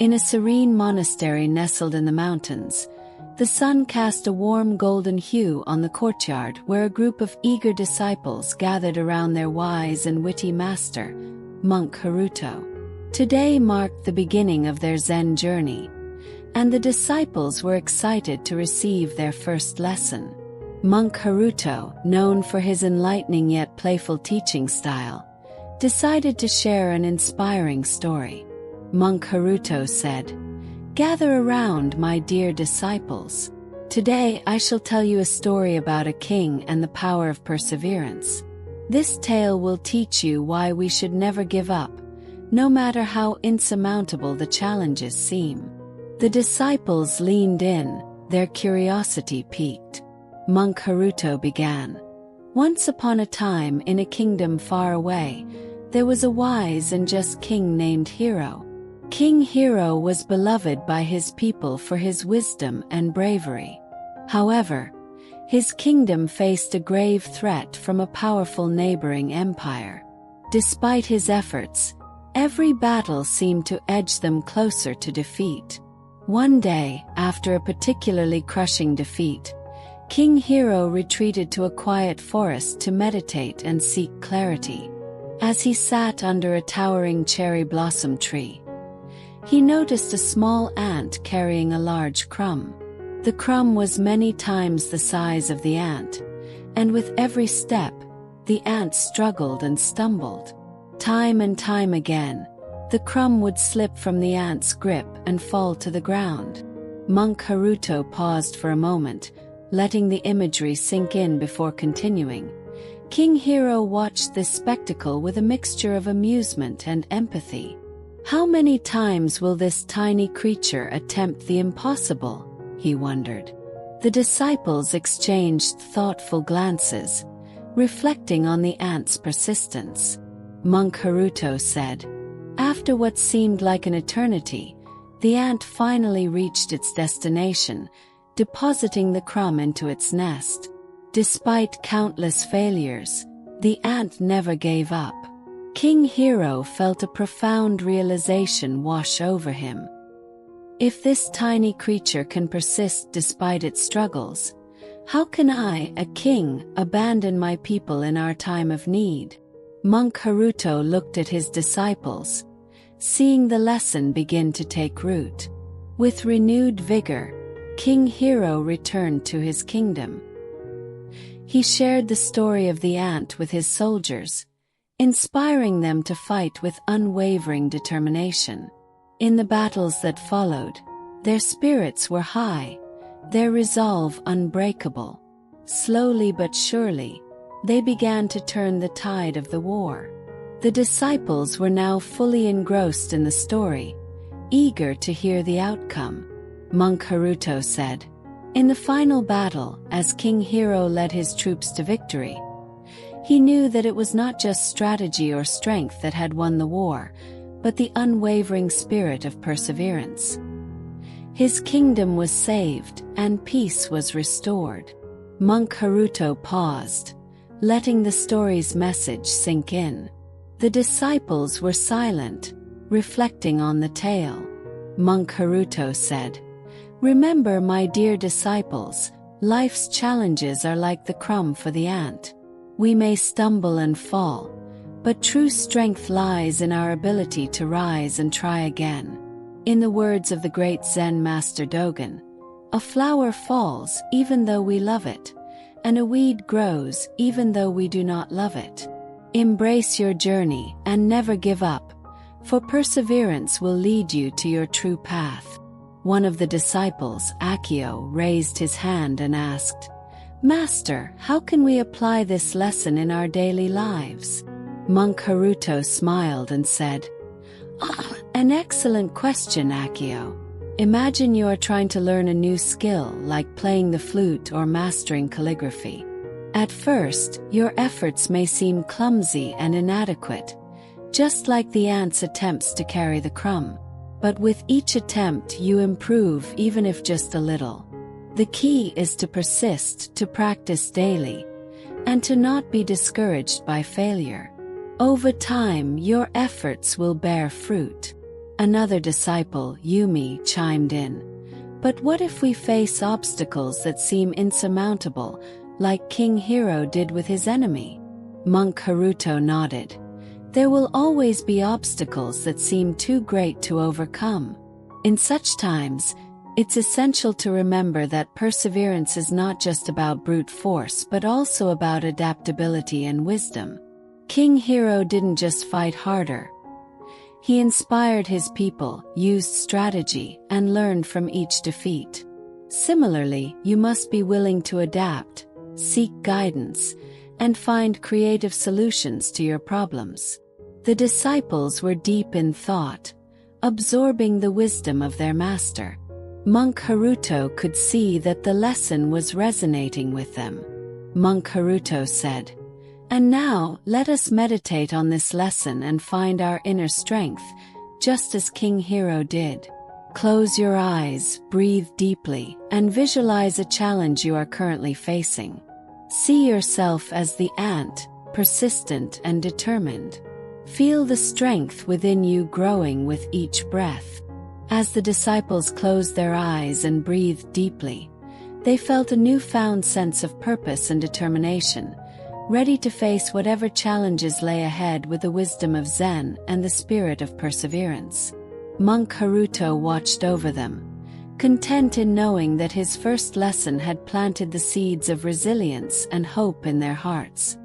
In a serene monastery nestled in the mountains, the sun cast a warm golden hue on the courtyard where a group of eager disciples gathered around their wise and witty master, monk Haruto. Today marked the beginning of their Zen journey, and the disciples were excited to receive their first lesson. Monk Haruto, known for his enlightening yet playful teaching style, decided to share an inspiring story. Monk Haruto said, "Gather around, my dear disciples. Today I shall tell you a story about a king and the power of perseverance. This tale will teach you why we should never give up, no matter how insurmountable the challenges seem." The disciples leaned in, their curiosity piqued. Monk Haruto began. Once upon a time in a kingdom far away, there was a wise and just king named Hiro. King Hiro was beloved by his people for his wisdom and bravery. However, his kingdom faced a grave threat from a powerful neighboring empire. Despite his efforts, every battle seemed to edge them closer to defeat. One day, after a particularly crushing defeat, King Hiro retreated to a quiet forest to meditate and seek clarity. As he sat under a towering cherry blossom tree, he noticed a small ant carrying a large crumb. The crumb was many times the size of the ant, and with every step, the ant struggled and stumbled. Time and time again, the crumb would slip from the ant's grip and fall to the ground. Monk Haruto paused for a moment, letting the imagery sink in before continuing. King Hiro watched this spectacle with a mixture of amusement and empathy. How many times will this tiny creature attempt the impossible? He wondered. The disciples exchanged thoughtful glances, reflecting on the ant's persistence. Monk Haruto said, "After what seemed like an eternity, the ant finally reached its destination, depositing the crumb into its nest. Despite countless failures, the ant never gave up." King Hiro felt a profound realization wash over him. If this tiny creature can persist despite its struggles, how can I, a king, abandon my people in our time of need? Monk Haruto looked at his disciples, seeing the lesson begin to take root. With renewed vigor, King Hiro returned to his kingdom. He shared the story of the ant with his soldiers, inspiring them to fight with unwavering determination. In the battles that followed, their spirits were high, their resolve unbreakable. Slowly but surely, they began to turn the tide of the war. The disciples were now fully engrossed in the story, eager to hear the outcome. Monk Haruto said, "In the final battle, as King Hiro led his troops to victory, he knew that it was not just strategy or strength that had won the war, but the unwavering spirit of perseverance. His kingdom was saved, and peace was restored." Monk Haruto paused, letting the story's message sink in. The disciples were silent, reflecting on the tale. Monk Haruto said, "Remember, my dear disciples, life's challenges are like the crumb for the ant. We may stumble and fall, but true strength lies in our ability to rise and try again. In the words of the great Zen master Dogen, a flower falls even though we love it, and a weed grows even though we do not love it. Embrace your journey and never give up, for perseverance will lead you to your true path." One of the disciples, Akio, raised his hand and asked, "Master, how can we apply this lesson in our daily lives?" Monk Haruto smiled and said, "An excellent question, Akio. Imagine you are trying to learn a new skill like playing the flute or mastering calligraphy. At first, your efforts may seem clumsy and inadequate, just like the ant's attempts to carry the crumb. But with each attempt you improve, even if just a little. The key is to persist, to practice daily, and to not be discouraged by failure. Over time, your efforts will bear fruit. Another disciple, Yumi, chimed in. But what if we face obstacles that seem insurmountable, like King Hiro did with his enemy? Monk Haruto nodded. There will always be obstacles that seem too great to overcome. In such times, it's essential to remember that perseverance is not just about brute force but also about adaptability and wisdom. King Hiro didn't just fight harder. He inspired his people, used strategy, and learned from each defeat. Similarly, you must be willing to adapt, seek guidance, and find creative solutions to your problems. The disciples were deep in thought, absorbing the wisdom of their master. Monk Haruto could see that the lesson was resonating with them. Monk Haruto said, "And now, let us meditate on this lesson and find our inner strength, just as King Hiro did. Close your eyes, breathe deeply, and visualize a challenge you are currently facing. See yourself as the ant, persistent and determined. Feel the strength within you growing with each breath." As the disciples closed their eyes and breathed deeply, they felt a newfound sense of purpose and determination, ready to face whatever challenges lay ahead with the wisdom of Zen and the spirit of perseverance. Monk Haruto watched over them, content in knowing that his first lesson had planted the seeds of resilience and hope in their hearts.